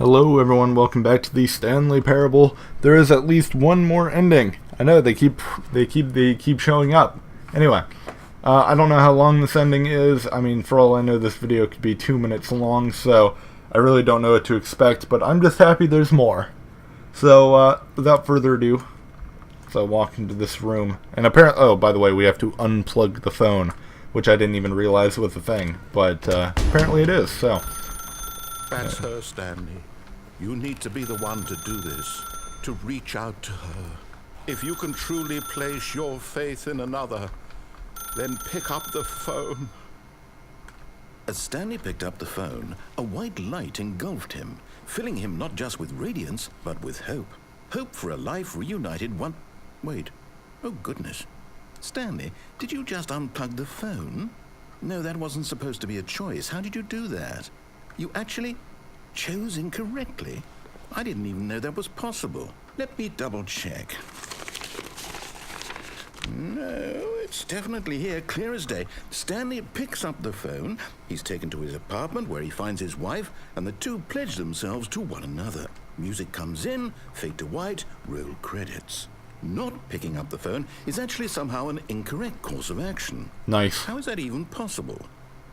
Hello everyone, welcome back to the Stanley Parable. There is at least one more ending. I know they keep showing up. Anyway, I don't know how long this ending is. I mean, for all I know, this video could be 2 minutes long, so I really don't know what to expect, but I'm just happy there's more. So, without further ado, so I walk into this room, and apparently, oh, by the way, we have to unplug the phone, which I didn't even realize was a thing, but apparently it is, so. That's her, Stanley. You need to be the one to do this, to reach out to her. If you can truly place your faith in another, then pick up the phone. As Stanley picked up the phone, a white light engulfed him, filling him not just with radiance, but with hope. Hope for a life reunited one... Wait. Oh, goodness. Stanley, did you just unplug the phone? No, that wasn't supposed to be a choice. How did you do that? You actually chose incorrectly? I didn't even know that was possible. Let me double check. No, it's definitely here, clear as day. Stanley picks up the phone. He's taken to his apartment where he finds his wife, and the two pledge themselves to one another. Music comes in, fade to white, roll credits. Not picking up the phone is actually somehow an incorrect course of action. Nice. How is that even possible?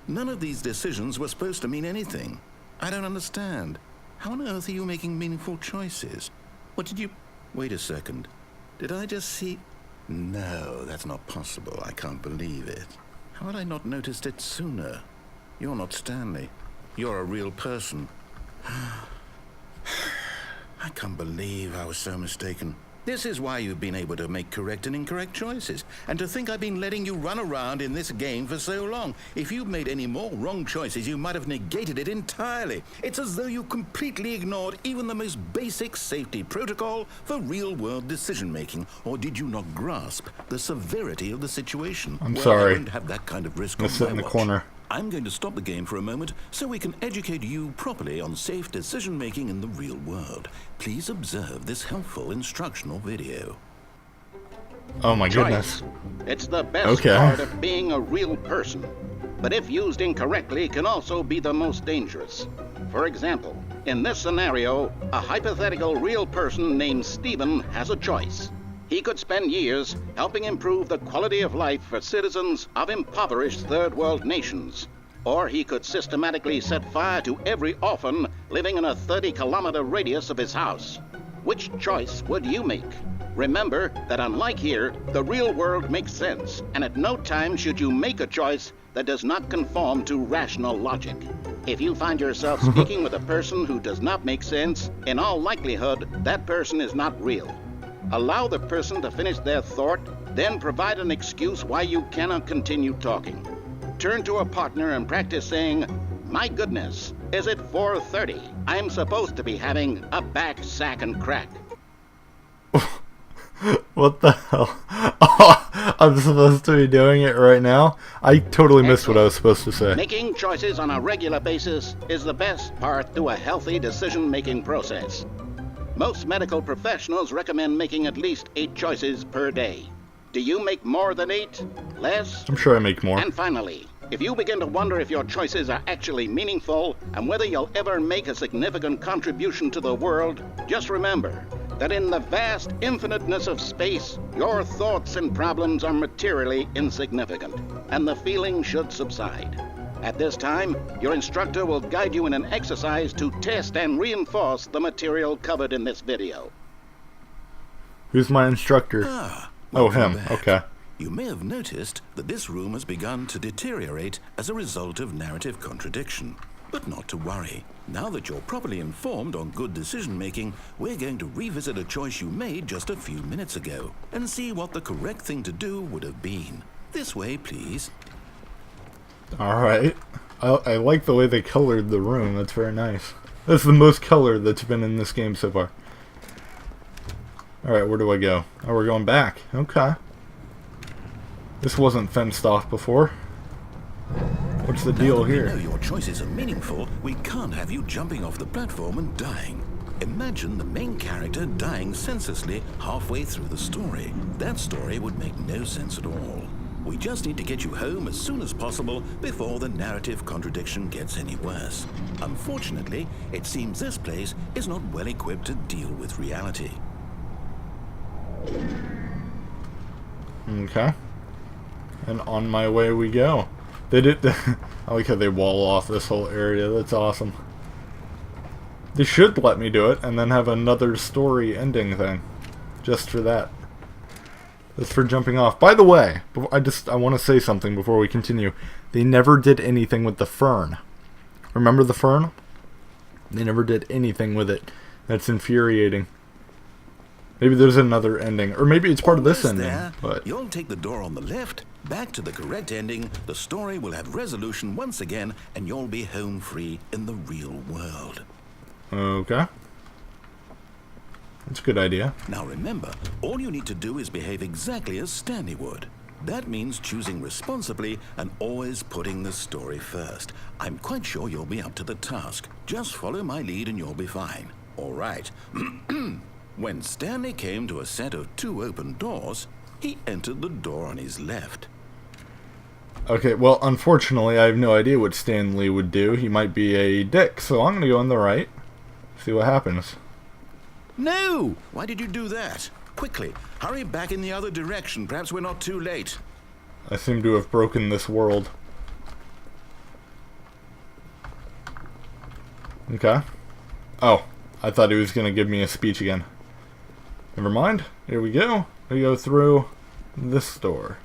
None of these decisions were supposed to mean anything. I don't understand. How on earth are you making meaningful choices? What did you... Wait a second. Did I just see... No, that's not possible. I can't believe it. How had I not noticed it sooner? You're not Stanley. You're a real person. I can't believe I was so mistaken. This is why you've been able to make correct and incorrect choices. And to think I've been letting you run around in this game for so long. If you'd made any more wrong choices, you might have negated it entirely. It's as though you completely ignored even the most basic safety protocol for real-world decision-making. Or did you not grasp the severity of the situation? I'm sorry. I won't have that kind of risk I'm on sit my in the watch. corner. I'm going to stop the game for a moment so we can educate you properly on safe decision-making in the real world. Please observe this helpful instructional video. Oh my goodness. Choice. It's the best part of being a real person, but if used incorrectly can also be the most dangerous. For example, in this scenario, a hypothetical real person named Stephen has a choice. He could spend years helping improve the quality of life for citizens of impoverished third world nations. Or he could systematically set fire to every orphan living in a 30-kilometer radius of his house. Which choice would you make? Remember that unlike here, the real world makes sense, and at no time should you make a choice that does not conform to rational logic. If you find yourself speaking with a person who does not make sense, in all likelihood, that person is not real. Allow the person to finish their thought, then provide an excuse why you cannot continue talking. Turn to a partner and practice saying, "My goodness, is it 4:30? I'm supposed to be having a back, sack, and crack." What the hell? Oh, I'm supposed to be doing it right now? I totally missed what I was supposed to say. Making choices on a regular basis is the best part to a healthy decision-making process. Most medical professionals recommend making at least 8 choices per day. Do you make more than 8? Less? I'm sure I make more. And finally, if you begin to wonder if your choices are actually meaningful and whether you'll ever make a significant contribution to the world, just remember that in the vast infiniteness of space, your thoughts and problems are materially insignificant, and the feeling should subside. At this time, your instructor will guide you in an exercise to test and reinforce the material covered in this video. Who's my instructor? Oh, him. Back. Okay. You may have noticed that this room has begun to deteriorate as a result of narrative contradiction. But not to worry. Now that you're properly informed on good decision-making, we're going to revisit a choice you made just a few minutes ago and see what the correct thing to do would have been. This way, please. Alright. I like the way they colored the room. That's very nice. That's the most color that's been in this game so far. Alright, where do I go? Oh, we're going back. Okay. This wasn't fenced off before. What's the deal here? Now that we know your choices are meaningful, we can't have you jumping off the platform and dying. Imagine the main character dying senselessly halfway through the story. That story would make no sense at all. We just need to get you home as soon as possible before the narrative contradiction gets any worse. Unfortunately, it seems this place is not well equipped to deal with reality. Okay. And on my way we go. They did. I like how they wall off this whole area. That's awesome. They should let me do it and then have another story ending thing. Just for that. That's for jumping off. By the way, I want to say something before we continue. They never did anything with the fern. Remember the fern? They never did anything with it. That's infuriating. Maybe there's another ending. Or maybe it's part of this ending. But you'll take the door on the left, back to the correct ending, the story will have resolution once again, and you'll be home free in the real world. Okay. That's a good idea. Now remember, all you need to do is behave exactly as Stanley would. That means choosing responsibly and always putting the story first. I'm quite sure you'll be up to the task. Just follow my lead and you'll be fine. All right. When Stanley came to a set of 2 open doors, he entered the door on his left. Okay, well, unfortunately, I have no idea what Stanley would do. He might be a dick, so I'm going to go on the right. See what happens. No! Why did you do that? Quickly, hurry back in the other direction. Perhaps we're not too late. I seem to have broken this world. Okay. Oh, I thought he was going to give me a speech again. Never mind. Here we go. We go through this door.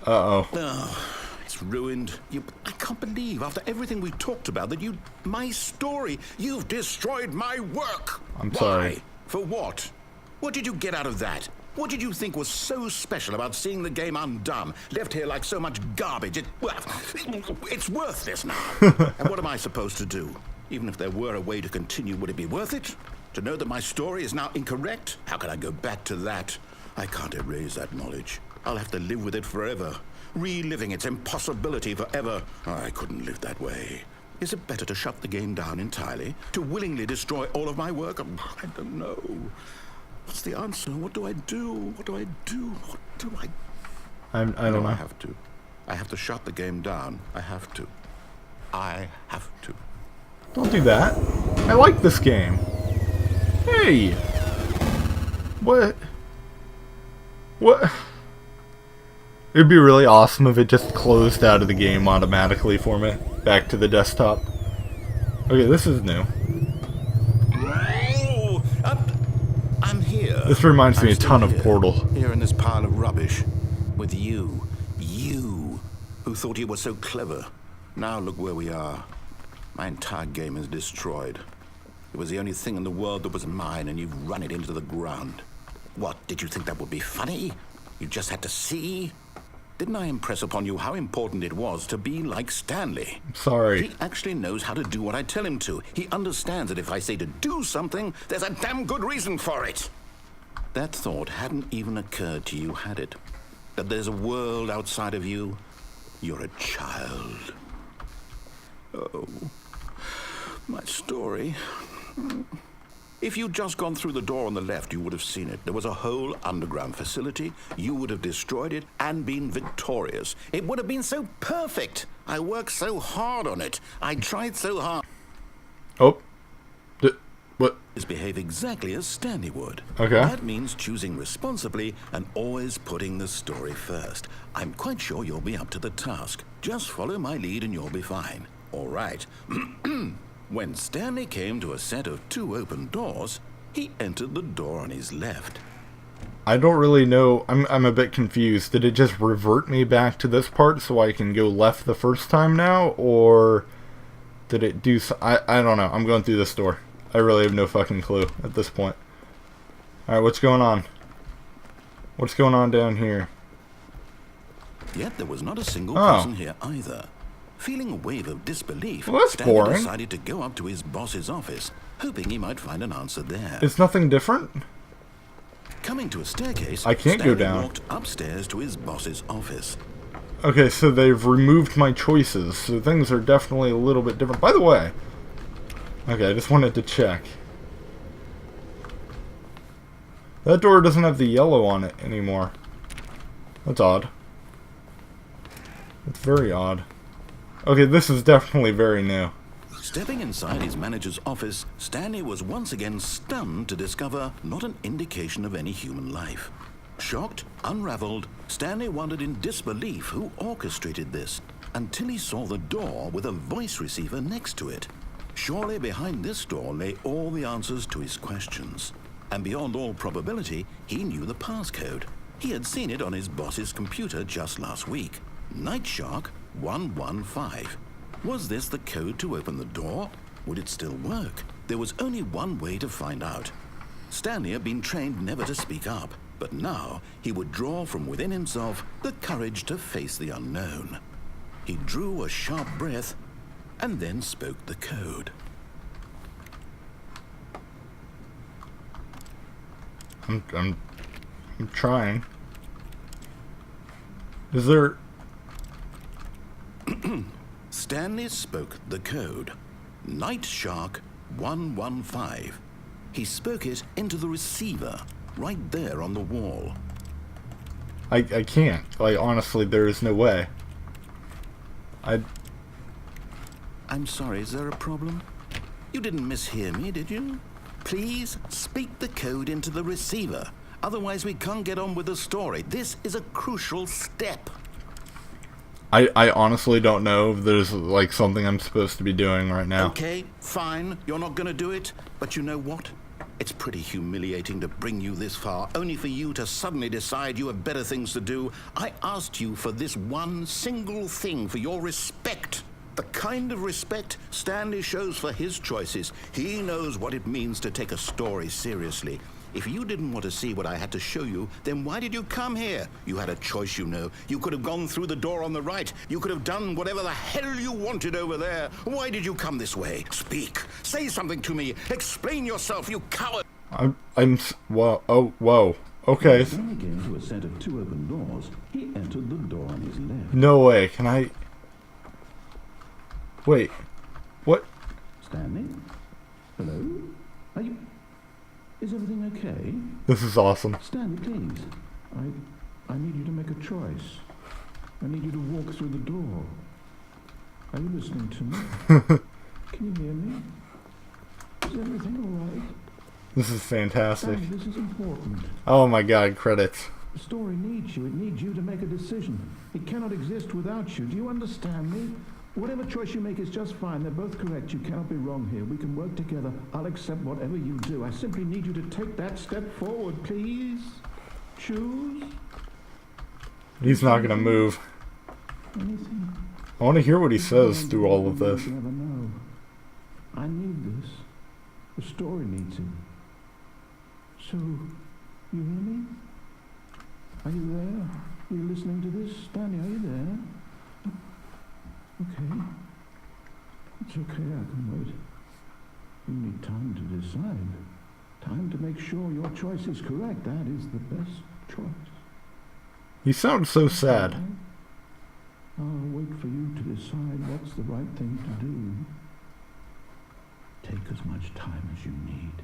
Uh-oh. Oh, it's ruined. I can't believe, after everything we talked about, that my story, you've destroyed my work. I'm sorry. Why? For what? What did you get out of that? What did you think was so special about seeing the game undone, left here like so much garbage? It's worthless now. And what am I supposed to do? Even if there were a way to continue, would it be worth it? To know that my story is now incorrect? How can I go back to that? I can't erase that knowledge. I'll have to live with it forever, reliving its impossibility forever. I couldn't live that way. Is it better to shut the game down entirely? To willingly destroy all of my work? I don't know. What's the answer? What do I do? What do I do? What do I... I don't know. I have to. I have to shut the game down. I have to. I have to. Don't do that. I like this game. Hey! What? What? It'd be really awesome if it just closed out of the game automatically for me. Back to the desktop. Okay, this is new. Oh, I'm here. This reminds me a ton of here, Portal. Here in this pile of rubbish. With you. You. Who thought you were so clever. Now look where we are. My entire game is destroyed. It was the only thing in the world that was mine, and you've run it into the ground. What, did you think that would be funny? You just had to see? Didn't I impress upon you how important it was to be like Stanley? Sorry. He actually knows how to do what I tell him to. He understands that if I say to do something, there's a damn good reason for it. That thought hadn't even occurred to you, had it? That there's a world outside of you? You're a child. Oh, my story. If you'd just gone through the door on the left, you would have seen it. There was a whole underground facility. You would have destroyed it and been victorious. It would have been so perfect. I worked so hard on it. I tried so hard. Oh. What? Behave exactly as Stanley would. Okay. That means choosing responsibly and always putting the story first. I'm quite sure you'll be up to the task. Just follow my lead and you'll be fine. All right. When Stanley came to a set of 2 open doors, he entered the door on his left. I don't really know. I'm a bit confused. Did it just revert me back to this part so I can go left the first time now? Or did it do I don't know. I'm going through this door. I really have no fucking clue at this point. Alright, what's going on? What's going on down here? Yet there was not a single person here either. Feeling a wave of disbelief, well, that's Stanley boring. decided to go up to his boss's office, hoping he might find an answer there. It's nothing different? Coming to a staircase, I can't Stanley go down. walked upstairs to his boss's office. Okay, so they've removed my choices, so things are definitely a little bit different. By the way, okay, I just wanted to check. That door doesn't have the yellow on it anymore. That's odd. It's very odd. Okay, this is definitely very new. Stepping inside his manager's office, Stanley was once again stunned to discover not an indication of any human life. Shocked, unraveled, Stanley wondered in disbelief who orchestrated this, until he saw the door with a voice receiver next to it. Surely behind this door lay all the answers to his questions. And beyond all probability, he knew the passcode. He had seen it on his boss's computer just last week. Night Shark 115. Was this the code to open the door? Would it still work? There was only one way to find out. Stanley had been trained never to speak up, but now he would draw from within himself the courage to face the unknown. He drew a sharp breath and then spoke the code. I'm trying. Is there... Stanley spoke the code. Night Shark 115. He spoke it into the receiver, right there on the wall. I can't. Like, honestly, there is no way. I'm sorry, is there a problem? You didn't mishear me, did you? Please speak the code into the receiver. Otherwise, we can't get on with the story. This is a crucial step. I honestly don't know if there's, like, something I'm supposed to be doing right now. Okay, fine. You're not going to do it. But you know what? It's pretty humiliating to bring you this far, only for you to suddenly decide you have better things to do. I asked you for this one single thing, for your respect. The kind of respect Stanley shows for his choices. He knows what it means to take a story seriously. If you didn't want to see what I had to show you, then why did you come here? You had a choice, you know. You could have gone through the door on the right. You could have done whatever the hell you wanted over there. Why did you come this way? Speak. Say something to me. Explain yourself, you coward. Whoa. Okay. When he came to a set of two open doors, he entered the door on his left. No way. Can I... Wait. What? Stanley? Hello? Are you... Is everything okay? This is awesome. Stanley, please. I need you to make a choice. I need you to walk through the door. Are you listening to me? Can you hear me? Is everything all right? This is fantastic. Stanley, this is important. Oh my god, credits. The story needs you. It needs you to make a decision. It cannot exist without you. Do you understand me? Whatever choice you make is just fine. They're both correct. You cannot be wrong here. We can work together. I'll accept whatever you do. I simply need you to take that step forward, please. Choose. He's not gonna move. Anything. I want to hear what he says through all of this. You never know. I need this. The story needs it. So, you hear me? Are you there? Are you listening to this? Stanley, are you there? Okay. It's okay, I can wait. You need time to decide. Time to make sure your choice is correct. That is the best choice. He sounds so sad. I'll wait for you to decide what's the right thing to do. Take as much time as you need.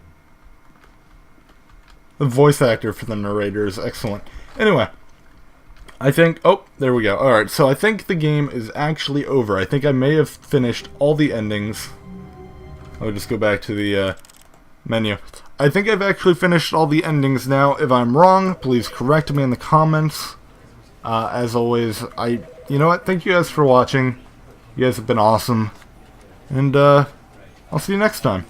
The voice actor for the narrator is excellent. Anyway, I think... Oh, there we go. Alright, so I think the game is actually over. I think I may have finished all the endings. I'll just go back to the menu. I think I've actually finished all the endings now. If I'm wrong, please correct me in the comments. As always, you know what? Thank you guys for watching. You guys have been awesome. And I'll see you next time.